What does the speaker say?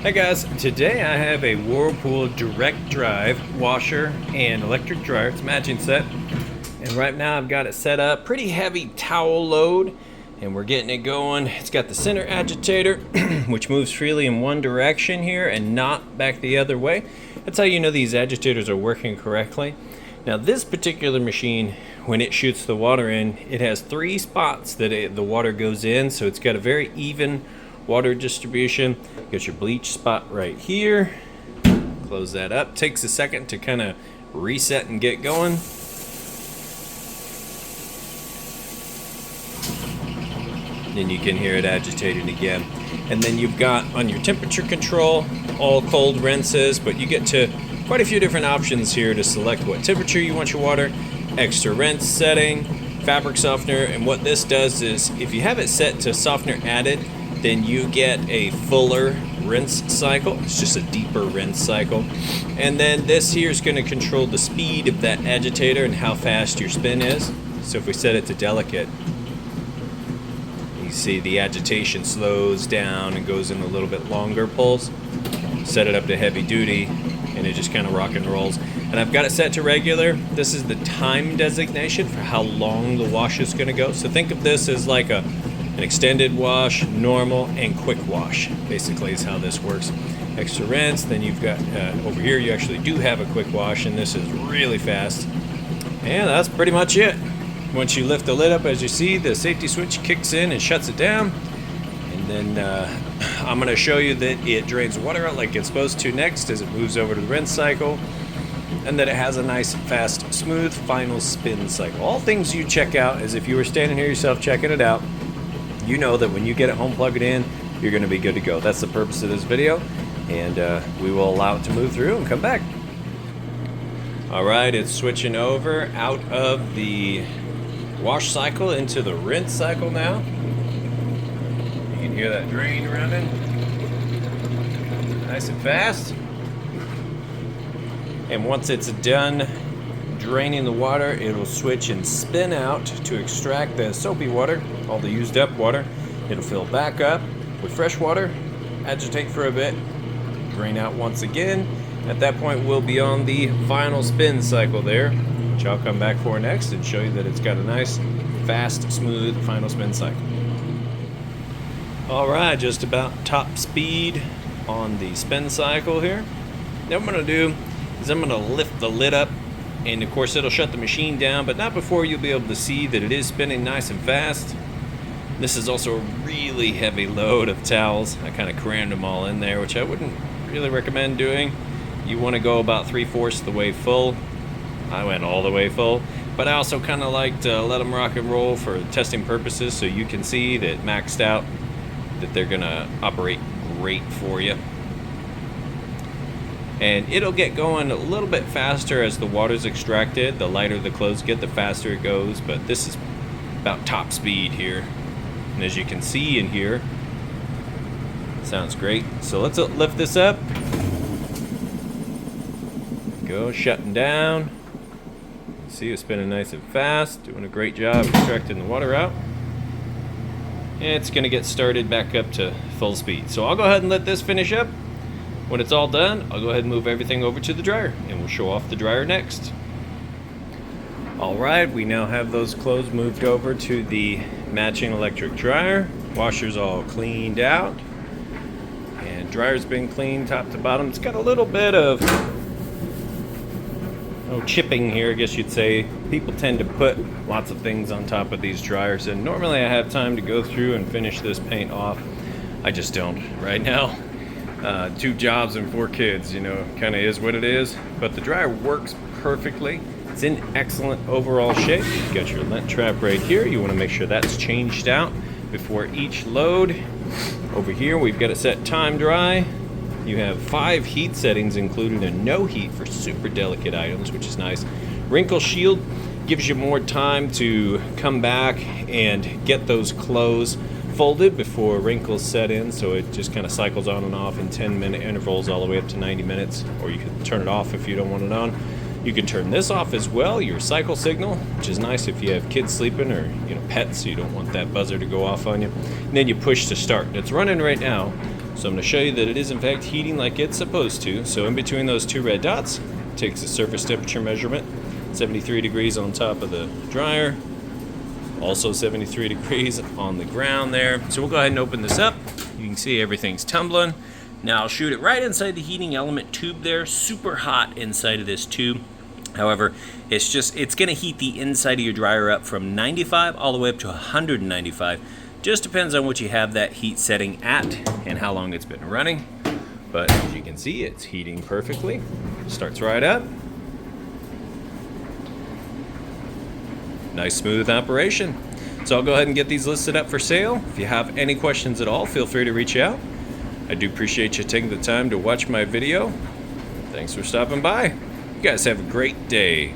Hey guys, today I have a Whirlpool direct drive washer and electric dryer. It's a matching set. And right now I've got it set up, pretty heavy towel load, and we're getting it going. It's got the center agitator, which moves freely in one direction here and not back the other way. That's how you know these agitators are working correctly. Now this particular machine, when it shoots the water in, it has 3 spots that the water goes in, so it's got a very even water distribution. Got your bleach spot right here. Close that up. Takes a second to kind of reset and get going. Then you can hear it agitating again. And then you've got on your temperature control all cold rinses, but you get to quite a few different options here to select what temperature you want your water, extra rinse setting, fabric softener. And what this does is if you have it set to softener added, then you get a fuller rinse cycle. It's just a deeper rinse cycle. And then this here is going to control the speed of that agitator and how fast your spin is. So if we set it to delicate, you see the agitation slows down and goes in a little bit longer pulse. Set it up to heavy duty and it just kind of rock and rolls. And I've got it set to regular. This is the time designation for how long the wash is going to go. So think of this as like an extended wash, normal, and quick wash, basically is how this works. Extra rinse, then you've got, over here you actually do have a quick wash, and this is really fast. And that's pretty much it. Once you lift the lid up, as you see, the safety switch kicks in and shuts it down. And then I'm gonna show you that it drains water out like it's supposed to next as it moves over to the rinse cycle. And that it has a nice, fast, smooth final spin cycle. All things you check out as if you were standing here yourself checking it out. You know that when you get it home, plug it in, you're going to be good to go. That's the purpose of this video, and we will allow it to move through and come back. All right, it's switching over out of the wash cycle into the rinse cycle now. You can hear that drain running. Nice and fast. And once it's done draining the water, it'll switch and spin out to extract the soapy water, all the used up water. It'll fill back up with fresh water, agitate for a bit, drain out once again. At that point, we'll be on the final spin cycle there, which I'll come back for next and show you that it's got a nice, fast, smooth final spin cycle. All right, just about top speed on the spin cycle here. Now what I'm gonna do is I'm gonna lift the lid up, and of course it'll shut the machine down, but not before you'll be able to see that it is spinning nice and fast. This is also a really heavy load of towels. I kind of crammed them all in there, which I wouldn't really recommend doing. You want to go about 3/4 the way full. I went all the way full, but I also kind of like to let them rock and roll for testing purposes so you can see that maxed out, that they're gonna operate great for you. And it'll get going a little bit faster as the water's extracted. The lighter the clothes get, the faster it goes, but this is about top speed here. And as you can see in here, sounds great. So let's lift this up. Go, shutting down. See, it's spinning nice and fast, doing a great job extracting the water out. And it's gonna get started back up to full speed. So I'll go ahead and let this finish up. When it's all done, I'll go ahead and move everything over to the dryer, and we'll show off the dryer next. All right, we now have those clothes moved over to the matching electric dryer. Washer's all cleaned out, and dryer's been cleaned top to bottom. It's got a little bit of chipping here, I guess you'd say. People tend to put lots of things on top of these dryers, and normally I have time to go through and finish this paint off. I just don't right now. 2 jobs and 4 kids, you know, kind of is what it is. But the dryer works perfectly. It's in excellent overall shape. You've got your lint trap right here. You want to make sure that's changed out before each load. Over here, we've got it set time dry. You have 5 heat settings included and no heat for super delicate items, which is nice. Wrinkle shield gives you more time to come back and get those clothes folded before wrinkles set in, so it just kind of cycles on and off in 10-minute intervals all the way up to 90 minutes, or you can turn it off if you don't want it on. You can turn this off as well, your cycle signal, which is nice if you have kids sleeping or pets, so you don't want that buzzer to go off on you. And then you push to start. It's running right now, So I'm going to show you that it is in fact heating like it's supposed to. So in between those two red dots, takes a surface temperature measurement, 73 degrees on top of the dryer, also 73 degrees on the ground there. So we'll go ahead and open this up. You can see everything's tumbling. Now I'll shoot it right inside the heating element tube there, super hot inside of this tube. However, it's gonna heat the inside of your dryer up from 95 all the way up to 195. Just depends on what you have that heat setting at and how long it's been running. But as you can see, it's heating perfectly. Starts right up. Nice smooth operation. So I'll go ahead and get these listed up for sale. If you have any questions at all, feel free to reach out. I do appreciate you taking the time to watch my video. Thanks for stopping by. You guys have a great day.